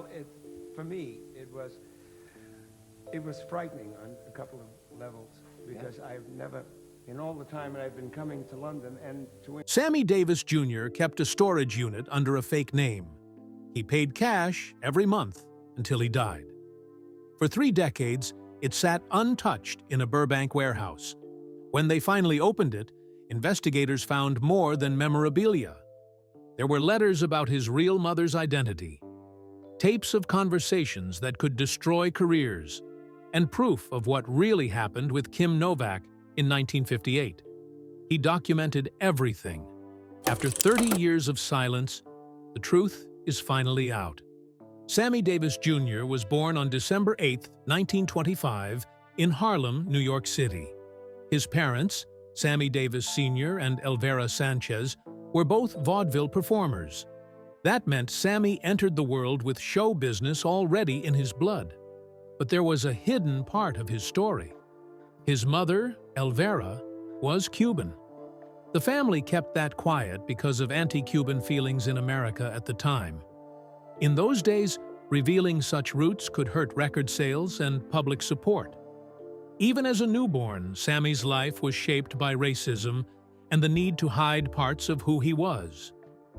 Well, for me, it was frightening on a couple of levels because I've never, in all the time that I've been coming to London and to... Sammy Davis Jr. kept a storage unit under a fake name. He paid cash every month until he died. For 3 decades, it sat untouched in a Burbank warehouse. When they finally opened it, investigators found more than memorabilia. There were letters about his real mother's identity, tapes of conversations that could destroy careers, and proof of what really happened with Kim Novak in 1958. He documented everything. After 30 years of silence, the truth is finally out. Sammy Davis Jr. was born on December 8, 1925, in Harlem, New York City. His parents, Sammy Davis Sr. and Elvira Sanchez, were both vaudeville performers. That meant Sammy entered the world with show business already in his blood. But there was a hidden part of his story. His mother, Elvira, was Cuban. The family kept that quiet because of anti-Cuban feelings in America at the time. In those days, revealing such roots could hurt record sales and public support. Even as a newborn, Sammy's life was shaped by racism and the need to hide parts of who he was.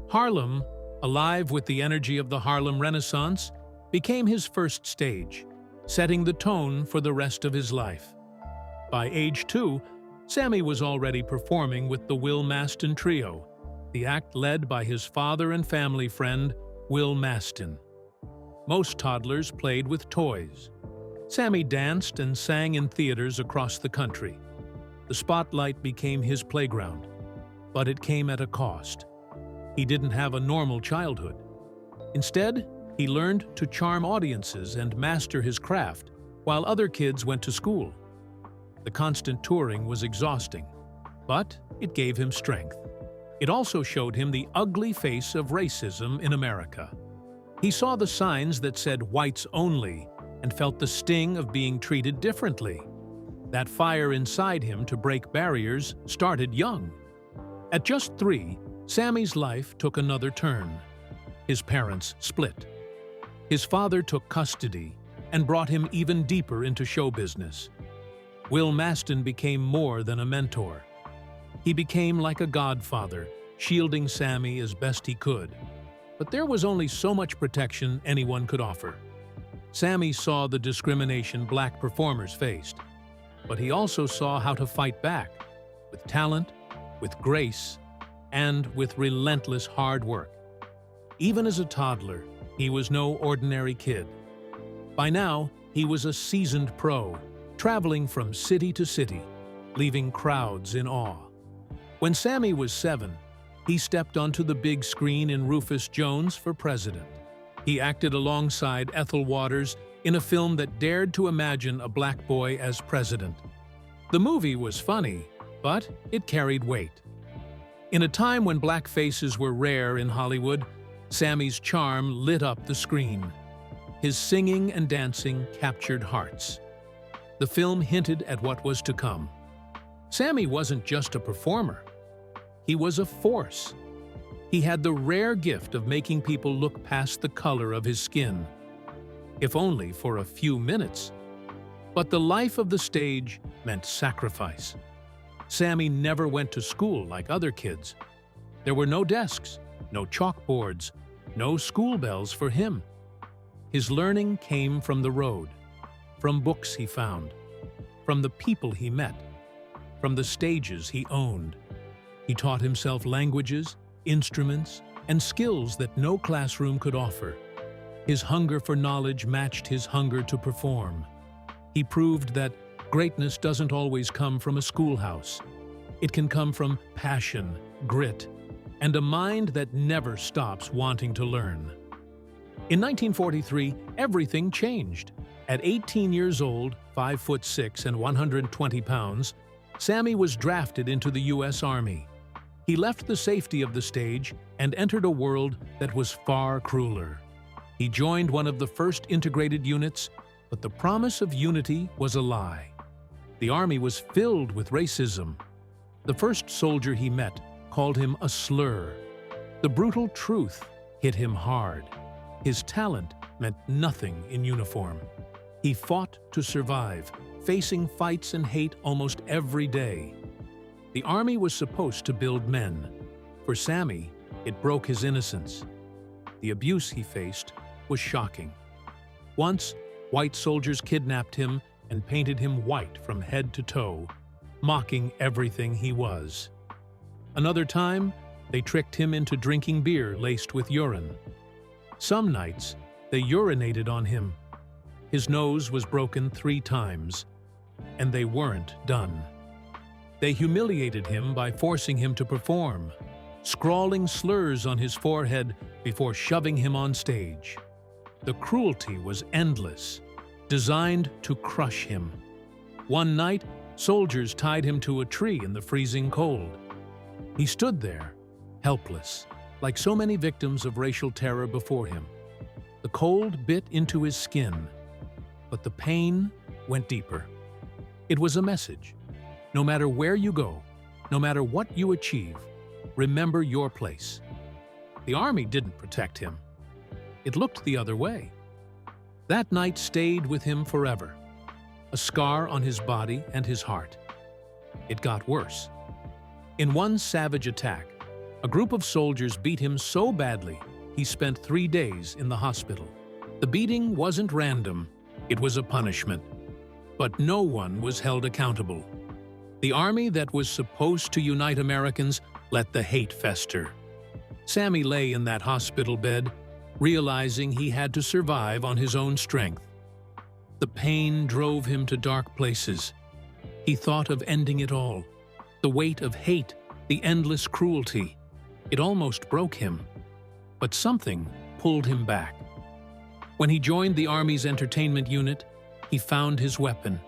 Harlem, alive with the energy of the Harlem Renaissance, became his first stage, setting the tone for the rest of his life. By age 2, Sammy was already performing with the Will Maston Trio, the act led by his father and family friend, Will Maston. Most toddlers played with toys. Sammy danced and sang in theaters across the country. The spotlight became his playground, but it came at a cost. He didn't have a normal childhood. Instead, he learned to charm audiences and master his craft, while other kids went to school. The constant touring was exhausting, but it gave him strength. It also showed him the ugly face of racism in America. He saw the signs that said whites only and felt the sting of being treated differently. That fire inside him to break barriers started young. At just 3, Sammy's life took another turn. His parents split. His father took custody and brought him even deeper into show business. Will Maston became more than a mentor. He became like a godfather, shielding Sammy as best he could. But there was only so much protection anyone could offer. Sammy saw the discrimination black performers faced, but he also saw how to fight back, with talent, with grace, and with relentless hard work. Even as a toddler, he was no ordinary kid. By now, he was a seasoned pro, traveling from city to city, leaving crowds in awe. When Sammy was 7, he stepped onto the big screen in Rufus Jones for President. He acted alongside Ethel Waters in a film that dared to imagine a black boy as president. The movie was funny, but it carried weight. In a time when black faces were rare in Hollywood, Sammy's charm lit up the screen. His singing and dancing captured hearts. The film hinted at what was to come. Sammy wasn't just a performer. He was a force. He had the rare gift of making people look past the color of his skin, if only for a few minutes. But the life of the stage meant sacrifice. Sammy never went to school like other kids. There were no desks, no chalkboards, no school bells for him. His learning came from the road, from books he found, from the people he met, from the stages he owned. He taught himself languages, instruments, and skills that no classroom could offer. His hunger for knowledge matched his hunger to perform. He proved that greatness doesn't always come from a schoolhouse. It can come from passion, grit, and a mind that never stops wanting to learn. In 1943, everything changed. At 18 years old, 5'6" and 120 pounds, Sammy was drafted into the U.S. Army. He left the safety of the stage and entered a world that was far crueler. He joined one of the first integrated units, but the promise of unity was a lie. The Army was filled with racism. The first soldier he met called him a slur. The brutal truth hit him hard. His talent meant nothing in uniform. He fought to survive, facing fights and hate almost every day. The Army was supposed to build men. For Sammy, it broke his innocence. The abuse he faced was shocking. Once, white soldiers kidnapped him and painted him white from head to toe, mocking everything he was. Another time, they tricked him into drinking beer laced with urine. Some nights, they urinated on him. His nose was broken 3 times, and they weren't done. They humiliated him by forcing him to perform, scrawling slurs on his forehead before shoving him on stage. The cruelty was endless, designed to crush him. One night, soldiers tied him to a tree in the freezing cold. He stood there, helpless, like so many victims of racial terror before him. The cold bit into his skin, but the pain went deeper. It was a message. No matter where you go, no matter what you achieve, remember your place. The Army didn't protect him. It looked the other way. That night stayed with him forever, a scar on his body and his heart. It got worse. In one savage attack, a group of soldiers beat him so badly he spent 3 days in the hospital. The beating wasn't random, it was a punishment. But no one was held accountable. The Army that was supposed to unite Americans let the hate fester. Sammy lay in that hospital bed, realizing he had to survive on his own strength. The pain drove him to dark places. He thought of ending it all. The weight of hate, the endless cruelty. It almost broke him. But something pulled him back. When he joined the Army's entertainment unit, he found his weapon,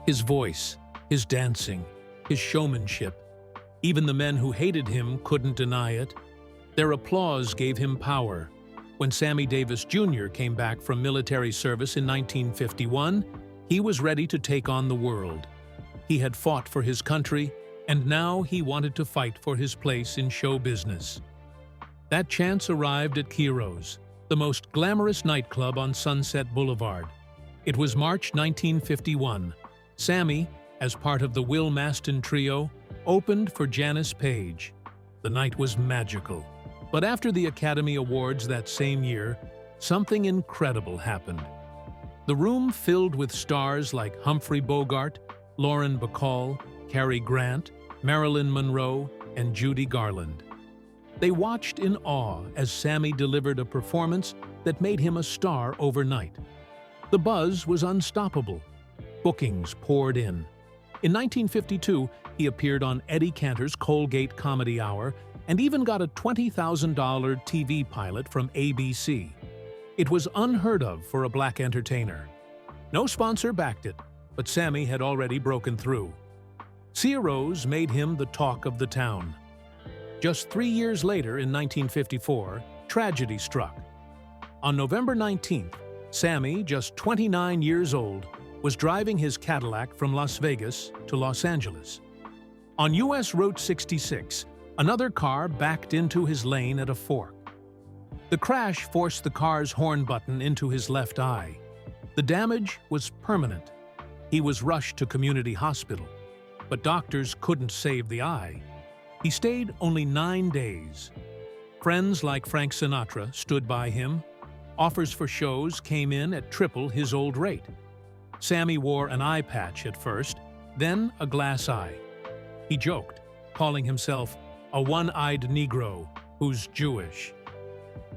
his voice, his dancing, his showmanship. Even the men who hated him couldn't deny it. Their applause gave him power. When Sammy Davis Jr. came back from military service in 1951, he was ready to take on the world. He had fought for his country, and now he wanted to fight for his place in show business. That chance arrived at Kiro's, the most glamorous nightclub on Sunset Boulevard. It was March 1951. Sammy, as part of the Will Maston Trio, opened for Janice Page. The night was magical. But after the Academy Awards that same year, something incredible happened. The room filled with stars like Humphrey Bogart, Lauren Bacall, Cary Grant, Marilyn Monroe, and Judy Garland. They watched in awe as Sammy delivered a performance that made him a star overnight. The buzz was unstoppable. Bookings poured in. In 1952, he appeared on Eddie Cantor's Colgate Comedy Hour and even got a $20,000 TV pilot from ABC. It was unheard of for a black entertainer. No sponsor backed it, but Sammy had already broken through. Ciro's made him the talk of the town. Just 3 years later, in 1954, tragedy struck. On November 19th, Sammy, just 29 years old, was driving his Cadillac from Las Vegas to Los Angeles. On U.S. Route 66, another car backed into his lane at a fork. The crash forced the car's horn button into his left eye. The damage was permanent. He was rushed to community hospital, but doctors couldn't save the eye. He stayed only 9 days. Friends like Frank Sinatra stood by him. Offers for shows came in at triple his old rate. Sammy wore an eye patch at first, then a glass eye. He joked, calling himself a one-eyed Negro who's Jewish.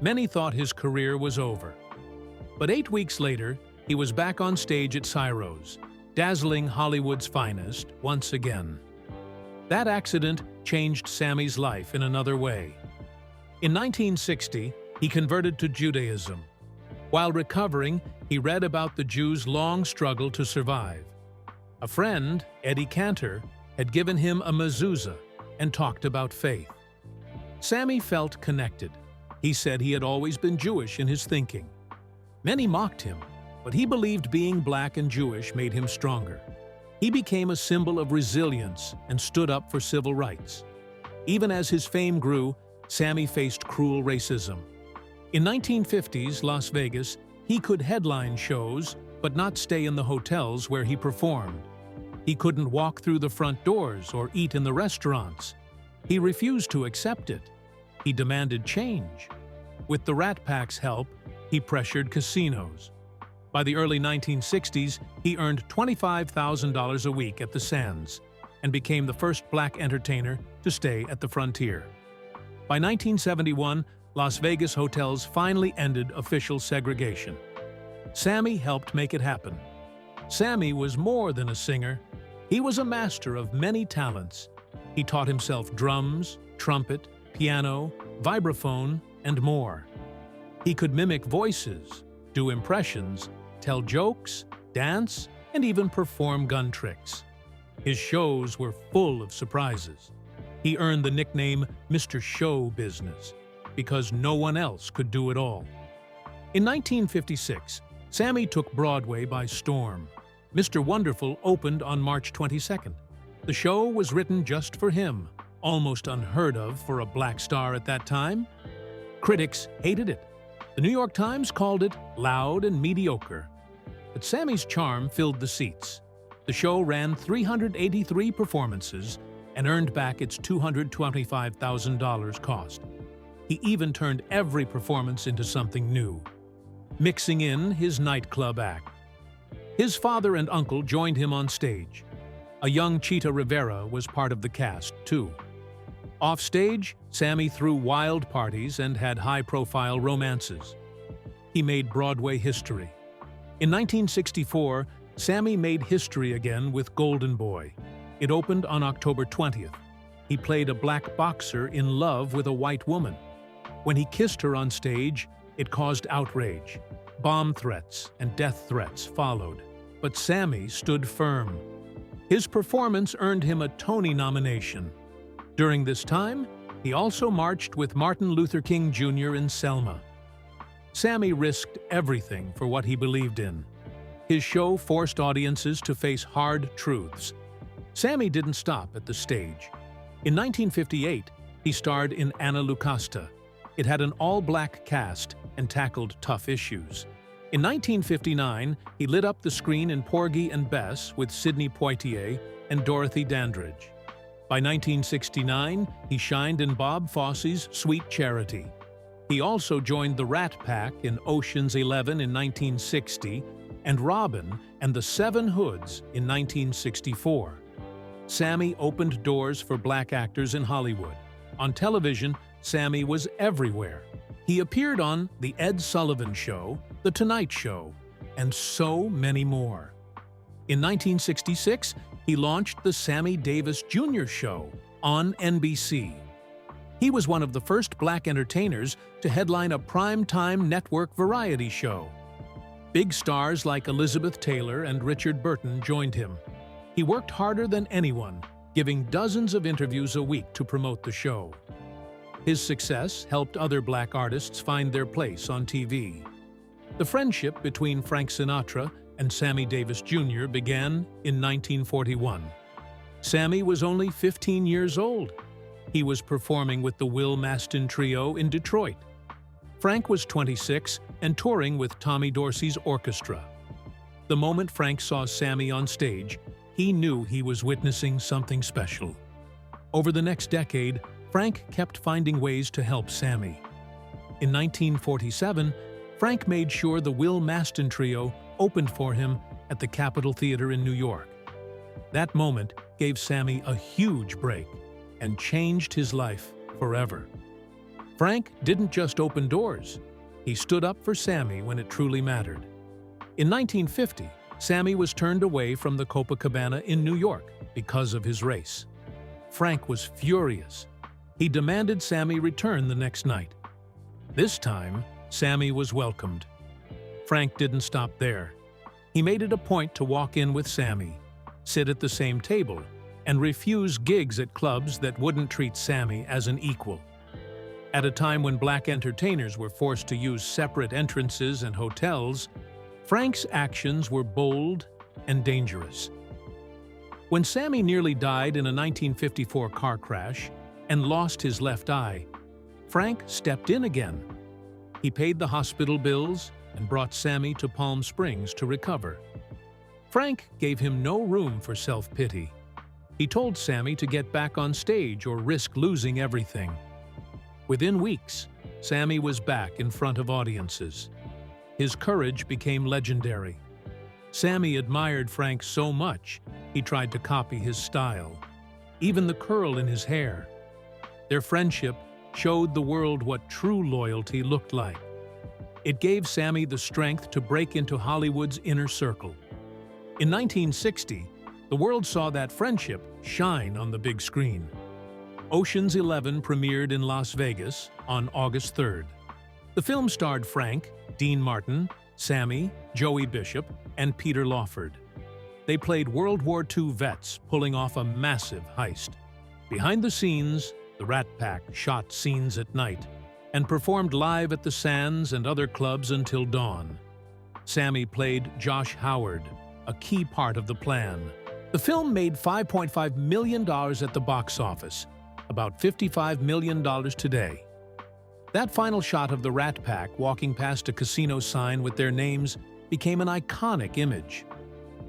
Many thought his career was over. But 8 weeks later, he was back on stage at Ciro's, dazzling Hollywood's finest once again. That accident changed Sammy's life in another way. In 1960, he converted to Judaism. While recovering, he read about the Jews' long struggle to survive. A friend, Eddie Cantor, had given him a mezuzah and talked about faith. Sammy felt connected. He said he had always been Jewish in his thinking. Many mocked him, but he believed being black and Jewish made him stronger. He became a symbol of resilience and stood up for civil rights. Even as his fame grew, Sammy faced cruel racism. In 1950s Las Vegas, He could headline shows, but not stay in the hotels where he performed. He couldn't walk through the front doors or eat in the restaurants. He refused to accept it. He demanded change. With the Rat Pack's help, he pressured casinos. By the early 1960s, he earned $25,000 a week at the Sands and became the first black entertainer to stay at the Frontier. By 1971, Las Vegas hotels finally ended official segregation. Sammy helped make it happen. Sammy was more than a singer. He was a master of many talents. He taught himself drums, trumpet, piano, vibraphone, and more. He could mimic voices, do impressions, tell jokes, dance, and even perform gun tricks. His shows were full of surprises. He earned the nickname Mr. Show Business because no one else could do it all. In 1956, Sammy took Broadway by storm. Mr. Wonderful opened on March 22nd. The show was written just for him, almost unheard of for a black star at that time. Critics hated it. The New York Times called it loud and mediocre. But Sammy's charm filled the seats. The show ran 383 performances and earned back its $225,000 cost. He even turned every performance into something new, mixing in his nightclub act. His father and uncle joined him on stage. A young Cheetah Rivera was part of the cast, too. Offstage, Sammy threw wild parties and had high-profile romances. He made Broadway history. In 1964, Sammy made history again with Golden Boy. It opened on October 20th. He played a black boxer in love with a white woman. When he kissed her on stage, it caused outrage. Bomb threats and death threats followed. But Sammy stood firm. His performance earned him a Tony nomination. During this time, he also marched with Martin Luther King Jr. in Selma. Sammy risked everything for what he believed in. His show forced audiences to face hard truths. Sammy didn't stop at the stage. In 1958, he starred in Anna Lucasta. It had an all-black cast and tackled tough issues. In 1959, he lit up the screen in Porgy and Bess with Sidney Poitier and Dorothy Dandridge. By 1969, he shined in Bob Fosse's Sweet Charity. He also joined the Rat Pack in Ocean's 11 in 1960 and Robin and the Seven Hoods in 1964. Sammy opened doors for black actors in Hollywood. On television, Sammy was everywhere. He appeared on The Ed Sullivan Show, The Tonight Show, and so many more. In 1966, he launched the Sammy Davis Jr. Show on NBC. He was one of the first black entertainers to headline a prime-time network variety show. Big stars like Elizabeth Taylor and Richard Burton joined him. He worked harder than anyone, giving dozens of interviews a week to promote the show. His success helped other black artists find their place on TV. The friendship between Frank Sinatra and Sammy Davis Jr. began in 1941. Sammy was only 15 years old. He was performing with the Will Mastin Trio in Detroit. Frank was 26 and touring with Tommy Dorsey's orchestra. The moment Frank saw Sammy on stage, he knew he was witnessing something special. Over the next decade, Frank kept finding ways to help Sammy. In 1947, Frank made sure the Will Mastin Trio opened for him at the Capitol Theater in New York. That moment gave Sammy a huge break and changed his life forever. Frank didn't just open doors. He stood up for Sammy when it truly mattered. In 1950, Sammy was turned away from the Copacabana in New York because of his race. Frank was furious. He demanded Sammy return the next night. This time, Sammy was welcomed. Frank didn't stop there. He made it a point to walk in with Sammy, sit at the same table, and refuse gigs at clubs that wouldn't treat Sammy as an equal. At a time when black entertainers were forced to use separate entrances and hotels, Frank's actions were bold and dangerous. When Sammy nearly died in a 1954 car crash and lost his left eye, Frank stepped in again. He paid the hospital bills, and brought Sammy to Palm Springs to recover. Frank gave him no room for self-pity. He told Sammy to get back on stage or risk losing everything. Within weeks, Sammy was back in front of audiences. His courage became legendary. Sammy admired Frank so much, he tried to copy his style, even the curl in his hair. Their friendship showed the world what true loyalty looked like. It gave Sammy the strength to break into Hollywood's inner circle. In 1960, the world saw that friendship shine on the big screen. Ocean's 11 premiered in Las Vegas on August 3rd. The film starred Frank, Dean Martin, Sammy, Joey Bishop, and Peter Lawford. They played World War II vets pulling off a massive heist. Behind the scenes, the Rat Pack shot scenes at night and performed live at the Sands and other clubs until dawn. Sammy played Josh Howard, a key part of the plan. The film made $5.5 million at the box office, about $55 million today. That final shot of the Rat Pack walking past a casino sign with their names became an iconic image.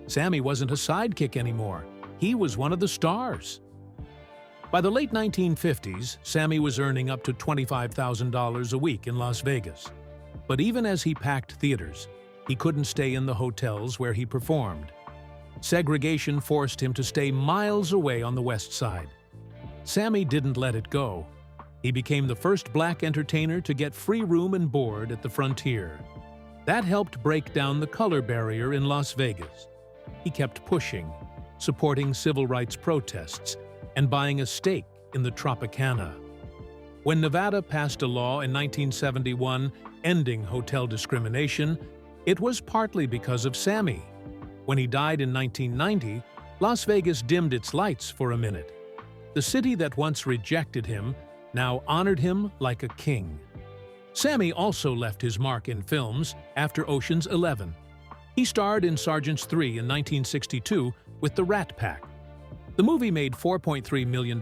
Sammy wasn't a sidekick anymore. He was one of the stars. By the late 1950s, Sammy was earning up to $25,000 a week in Las Vegas. But even as he packed theaters, he couldn't stay in the hotels where he performed. Segregation forced him to stay miles away on the West Side. Sammy didn't let it go. He became the first black entertainer to get free room and board at the Frontier. That helped break down the color barrier in Las Vegas. He kept pushing, supporting civil rights protests, and buying a stake in the Tropicana. When Nevada passed a law in 1971 ending hotel discrimination, it was partly because of Sammy. When he died in 1990, Las Vegas dimmed its lights for a minute. The city that once rejected him now honored him like a king. Sammy also left his mark in films after Ocean's 11. He starred in Sergeants 3 in 1962 with the Rat Pack. The movie made $4.3 million.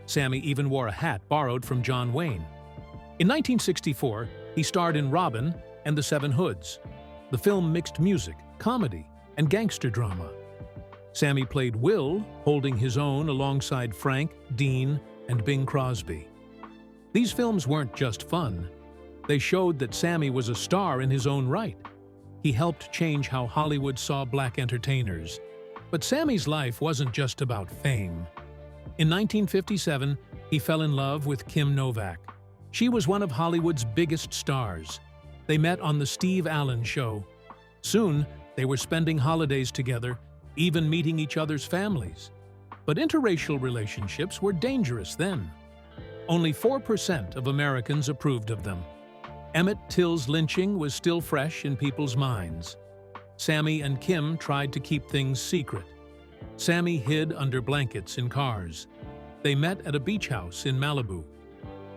Sammy even wore a hat borrowed from John Wayne. In 1964, he starred in Robin and the Seven Hoods. The film mixed music, comedy, and gangster drama. Sammy played Will, holding his own alongside Frank, Dean, and Bing Crosby. These films weren't just fun. They showed that Sammy was a star in his own right. He helped change how Hollywood saw black entertainers. But Sammy's life wasn't just about fame. In 1957, he fell in love with Kim Novak. She was one of Hollywood's biggest stars. They met on The Steve Allen Show. Soon, they were spending holidays together, even meeting each other's families. But interracial relationships were dangerous then. Only 4% of Americans approved of them. Emmett Till's lynching was still fresh in people's minds. Sammy and Kim tried to keep things secret. Sammy hid under blankets in cars. They met at a beach house in Malibu.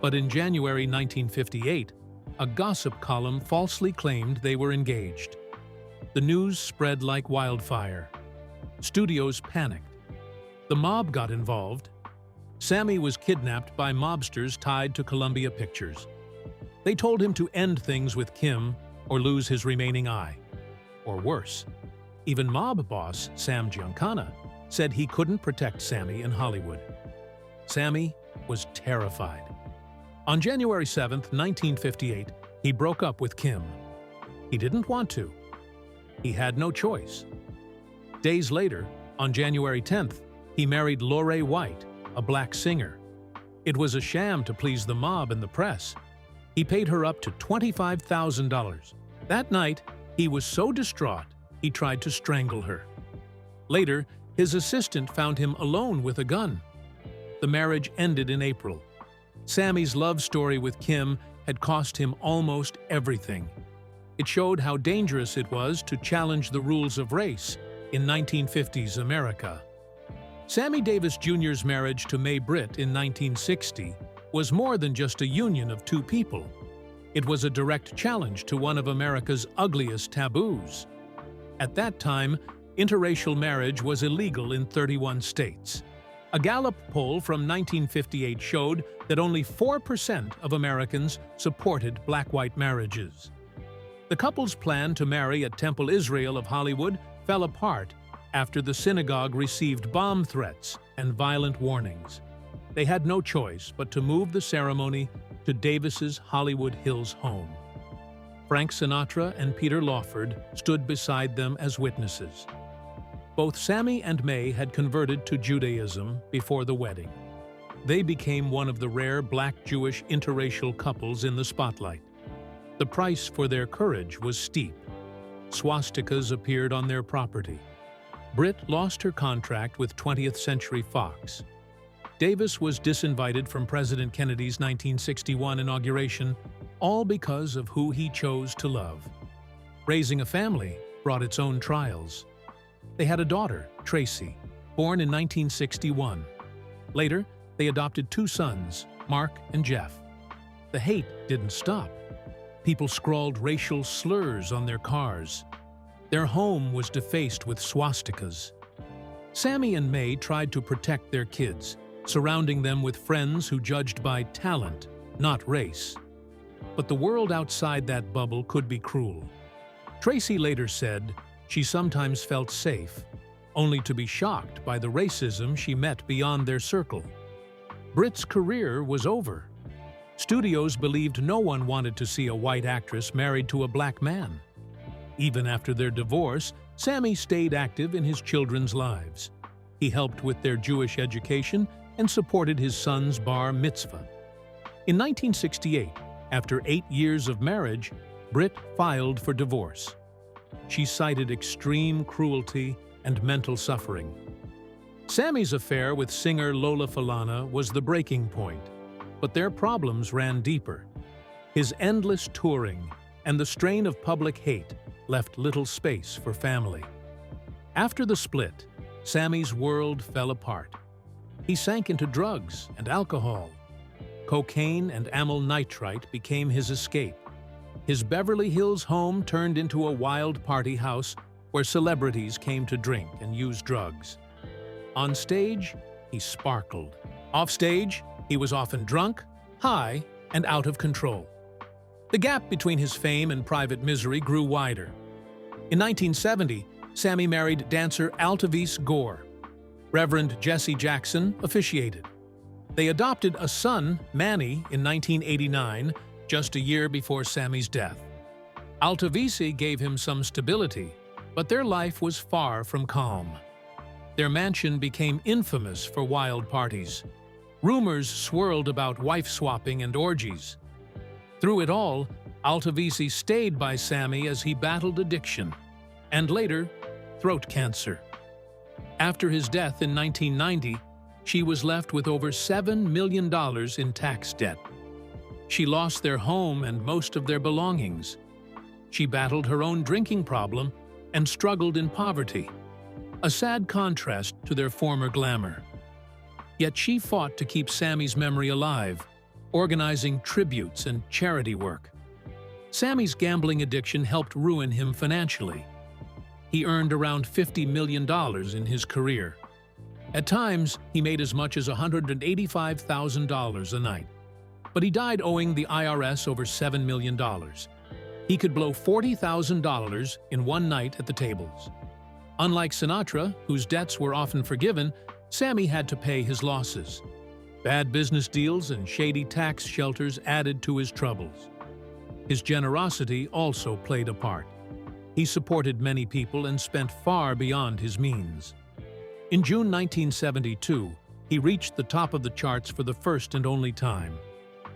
But in January 1958, a gossip column falsely claimed they were engaged. The news spread like wildfire. Studios panicked. The mob got involved. Sammy was kidnapped by mobsters tied to Columbia Pictures. They told him to end things with Kim or lose his remaining eye. Or worse, even mob boss Sam Giancana said he couldn't protect Sammy in Hollywood. Sammy was terrified. On January 7, 1958, he broke up with Kim. He didn't want to. He had no choice. Days later, on January 10th, he married Lorraine White, a black singer. It was a sham to please the mob and the press. He paid her up to $25,000. That night, he was so distraught, he tried to strangle her. Later, his assistant found him alone with a gun. The marriage ended in April. Sammy's love story with Kim had cost him almost everything. It showed how dangerous it was to challenge the rules of race in 1950s America. Sammy Davis Jr.'s marriage to Mae Britt in 1960 was more than just a union of two people. It was a direct challenge to one of America's ugliest taboos. At that time, interracial marriage was illegal in 31 states. A Gallup poll from 1958 showed that only 4% of Americans supported black-white marriages. The couple's plan to marry at Temple Israel of Hollywood fell apart after the synagogue received bomb threats and violent warnings. They had no choice but to move the ceremony to Davis's Hollywood Hills home. Frank Sinatra and Peter Lawford stood beside them as witnesses. Both Sammy and May had converted to Judaism before the wedding. They became one of the rare Black-Jewish interracial couples in the spotlight. The price for their courage was steep. Swastikas appeared on their property. Britt lost her contract with 20th Century Fox. Davis was disinvited from President Kennedy's 1961 inauguration, all because of who he chose to love. Raising a family brought its own trials. They had a daughter, Tracy, born in 1961. Later, they adopted 2 sons, Mark and Jeff. The hate didn't stop. People scrawled racial slurs on their cars. Their home was defaced with swastikas. Sammy and May tried to protect their kids, surrounding them with friends who judged by talent, not race. But the world outside that bubble could be cruel. Tracy later said she sometimes felt safe, only to be shocked by the racism she met beyond their circle. Britt's career was over. Studios believed no one wanted to see a white actress married to a black man. Even after their divorce, Sammy stayed active in his children's lives. He helped with their Jewish education and supported his son's bar mitzvah. In 1968, after 8 years of marriage, Britt filed for divorce. She cited extreme cruelty and mental suffering. Sammy's affair with singer Lola Falana was the breaking point, but their problems ran deeper. His endless touring and the strain of public hate left little space for family. After the split, Sammy's world fell apart. He sank into drugs and alcohol. Cocaine and amyl nitrite became his escape. His Beverly Hills home turned into a wild party house where celebrities came to drink and use drugs. On stage, he sparkled. Off stage, he was often drunk, high, and out of control. The gap between his fame and private misery grew wider. In 1970, Sammy married dancer Altavis Gore. Reverend Jesse Jackson officiated. They adopted a son, Manny, in 1989, just a year before Sammy's death. Altavisi gave him some stability, but their life was far from calm. Their mansion became infamous for wild parties. Rumors swirled about wife-swapping and orgies. Through it all, Altavisi stayed by Sammy as he battled addiction, and later, throat cancer. After his death in 1990, she was left with over $7 million in tax debt. She lost their home and most of their belongings. She battled her own drinking problem and struggled in poverty, a sad contrast to their former glamour. Yet she fought to keep Sammy's memory alive, organizing tributes and charity work. Sammy's gambling addiction helped ruin him financially. He earned around $50 million in his career. At times, he made as much as $185,000 a night. But he died owing the IRS over $7 million. He could blow $40,000 in one night at the tables. Unlike Sinatra, whose debts were often forgiven, Sammy had to pay his losses. Bad business deals and shady tax shelters added to his troubles. His generosity also played a part. He supported many people and spent far beyond his means. In June 1972, he reached the top of the charts for the first and only time.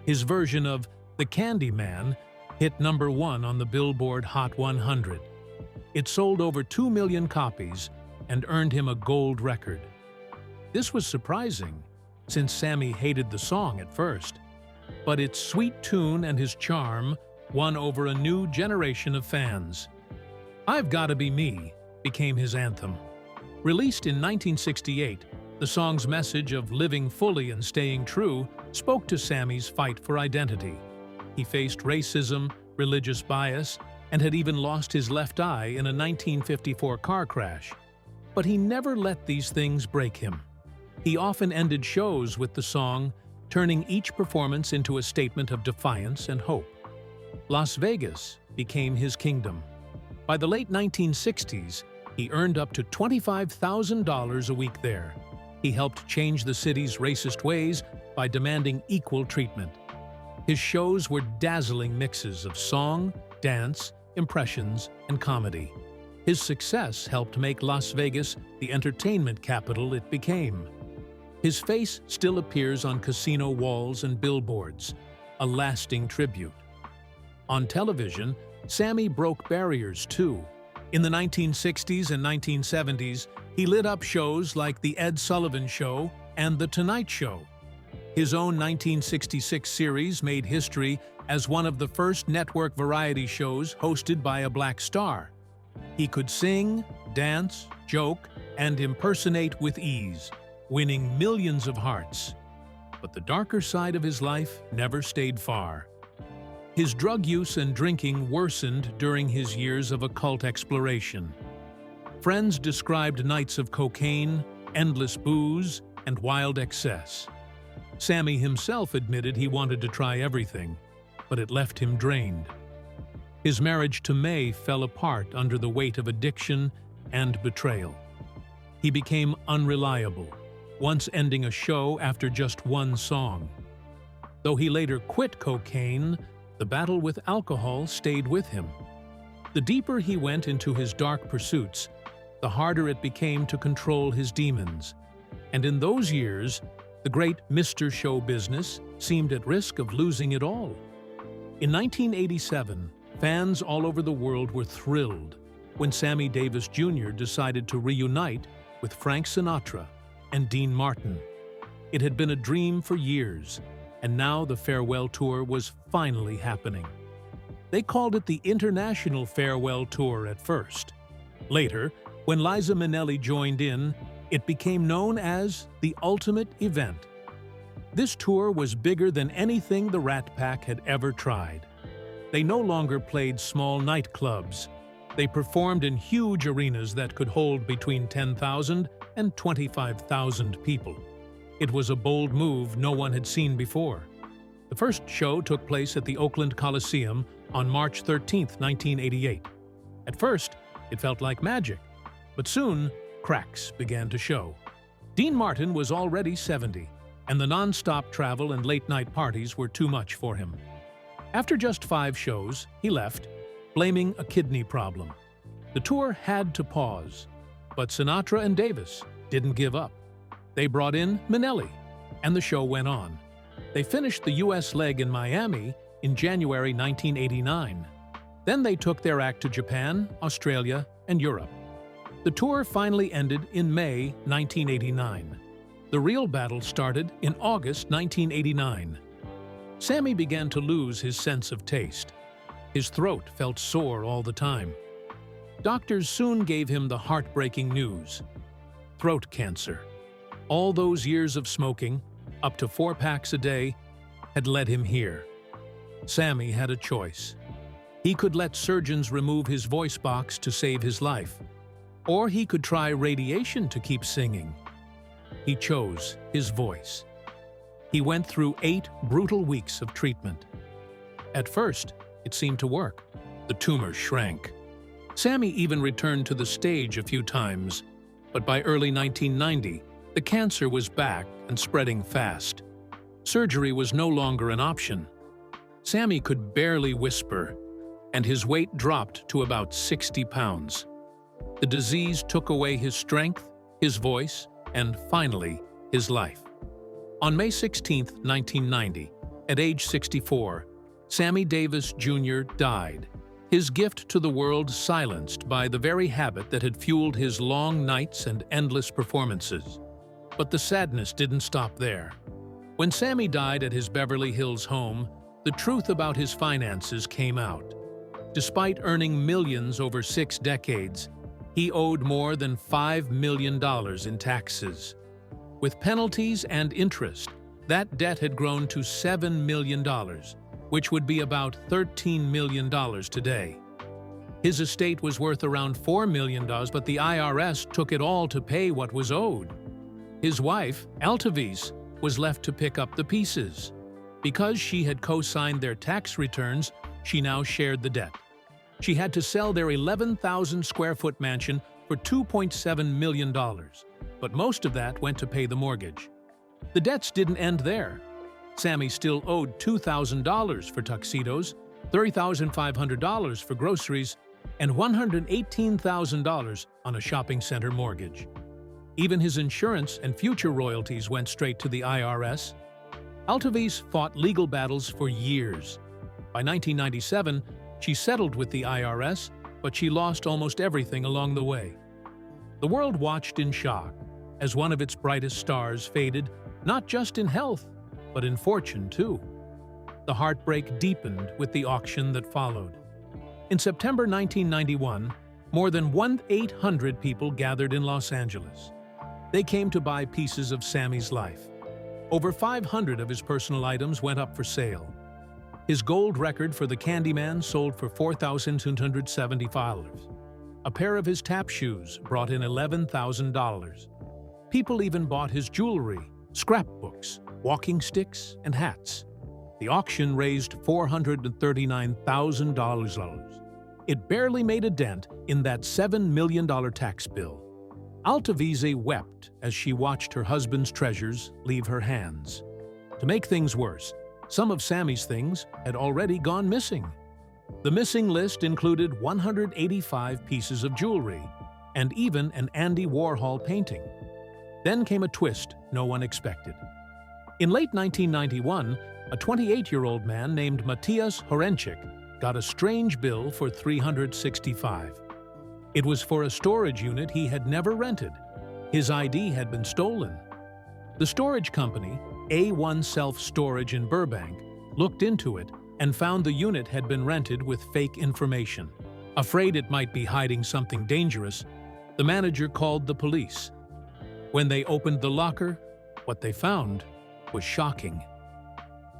His version of The Candy Man hit #1 on the Billboard Hot 100. It sold over 2 million copies and earned him a gold record. This was surprising, since Sammy hated the song at first. But its sweet tune and his charm won over a new generation of fans. I've Gotta Be Me became his anthem. Released in 1968, the song's message of living fully and staying true spoke to Sammy's fight for identity. He faced racism, religious bias, and had even lost his left eye in a 1954 car crash. But he never let these things break him. He often ended shows with the song, turning each performance into a statement of defiance and hope. Las Vegas became his kingdom. By the late 1960s, he earned up to $25,000 a week there. He helped change the city's racist ways by demanding equal treatment. His shows were dazzling mixes of song, dance, impressions, and comedy. His success helped make Las Vegas the entertainment capital it became. His face still appears on casino walls and billboards, a lasting tribute. On television, Sammy broke barriers too. In the 1960s and 1970s, he lit up shows like The Ed Sullivan Show and The Tonight Show. His own 1966 series made history as one of the first network variety shows hosted by a black star. He could sing, dance, joke, and impersonate with ease, winning millions of hearts. But the darker side of his life never stayed far. His drug use and drinking worsened during his years of occult exploration. Friends described nights of cocaine, endless booze, and wild excess. Sammy himself admitted he wanted to try everything, but it left him drained. His marriage to May fell apart under the weight of addiction and betrayal. He became unreliable, once ending a show after just one song. Though he later quit cocaine, the battle with alcohol stayed with him. The deeper he went into his dark pursuits, the harder it became to control his demons. And in those years, the great Mr. Show business seemed at risk of losing it all. In 1987, fans all over the world were thrilled when Sammy Davis Jr. decided to reunite with Frank Sinatra and Dean Martin. It had been a dream for years, and now the farewell tour was finally happening. They called it the International Farewell Tour at first. Later, when Liza Minnelli joined in, it became known as the Ultimate Event. This tour was bigger than anything the Rat Pack had ever tried. They no longer played small nightclubs. They performed in huge arenas that could hold between 10,000 and 25,000 people. It was a bold move no one had seen before. The first show took place at the Oakland Coliseum on March 13, 1988. At first, it felt like magic, but soon, cracks began to show. Dean Martin was already 70, and the non-stop travel and late-night parties were too much for him. After just 5 shows, he left, blaming a kidney problem. The tour had to pause, but Sinatra and Davis didn't give up. They brought in Minnelli, and the show went on. They finished the U.S. leg in Miami in January 1989. Then they took their act to Japan, Australia, and Europe. The tour finally ended in May 1989. The real battle started in August 1989. Sammy began to lose his sense of taste. His throat felt sore all the time. Doctors soon gave him the heartbreaking news: throat cancer. All those years of smoking, up to 4 packs a day, had led him here. Sammy had a choice. He could let surgeons remove his voice box to save his life, or he could try radiation to keep singing. He chose his voice. He went through 8 brutal weeks of treatment. At first, it seemed to work. The tumor shrank. Sammy even returned to the stage a few times, but by early 1990, the cancer was back and spreading fast. Surgery was no longer an option. Sammy could barely whisper, and his weight dropped to about 60 pounds. The disease took away his strength, his voice, and finally, his life. On May 16, 1990, at age 64, Sammy Davis Jr. died, his gift to the world silenced by the very habit that had fueled his long nights and endless performances. But the sadness didn't stop there. When Sammy died at his Beverly Hills home, the truth about his finances came out. Despite earning millions over 6 decades, he owed more than $5 million in taxes. With penalties and interest, that debt had grown to $7 million, which would be about $13 million today. His estate was worth around $4 million, but the IRS took it all to pay what was owed. His wife, Altavis, was left to pick up the pieces. Because she had co-signed their tax returns, she now shared the debt. She had to sell their 11,000-square-foot mansion for $2.7 million, but most of that went to pay the mortgage. The debts didn't end there. Sammy still owed $2,000 for tuxedos, $30,500 for groceries, and $118,000 on a shopping center mortgage. Even his insurance and future royalties went straight to the IRS. Altovise fought legal battles for years. By 1997, she settled with the IRS, but she lost almost everything along the way. The world watched in shock as one of its brightest stars faded, not just in health, but in fortune too. The heartbreak deepened with the auction that followed. In September 1991, more than 1,800 people gathered in Los Angeles. They came to buy pieces of Sammy's life. Over 500 of his personal items went up for sale. His gold record for the Candyman sold for $4,275. A pair of his tap shoes brought in $11,000. People even bought his jewelry, scrapbooks, walking sticks, and hats. The auction raised $439,000. It barely made a dent in that $7 million tax bill. Altovise wept as she watched her husband's treasures leave her hands. To make things worse, some of Sammy's things had already gone missing. The missing list included 185 pieces of jewelry and even an Andy Warhol painting. Then came a twist no one expected. In late 1991, a 28-year-old man named Matthias Horenchik got a strange bill for $365. It was for a storage unit he had never rented. His ID had been stolen. The storage company, A1 Self Storage in Burbank, looked into it and found the unit had been rented with fake information. Afraid it might be hiding something dangerous, the manager called the police. When they opened the locker, what they found was shocking.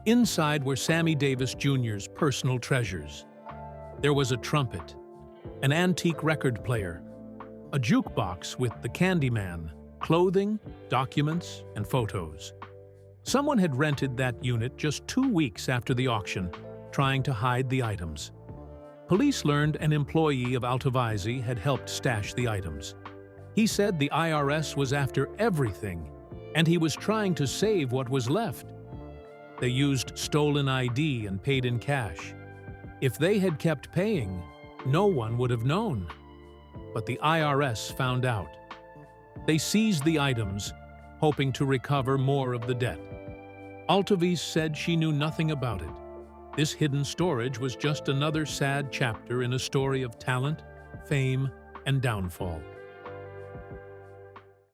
Inside were Sammy Davis Jr.'s personal treasures. There was a trumpet, an antique record player, a jukebox with the Candyman, clothing, documents, and photos. Someone had rented that unit just 2 weeks after the auction, trying to hide the items. Police learned an employee of Altovise had helped stash the items. He said the IRS was after everything, and he was trying to save what was left. They used stolen ID and paid in cash. If they had kept paying, no one would have known. But the IRS found out. They seized the items, hoping to recover more of the debt. Altovise said she knew nothing about it. This hidden storage was just another sad chapter in a story of talent, fame, and downfall.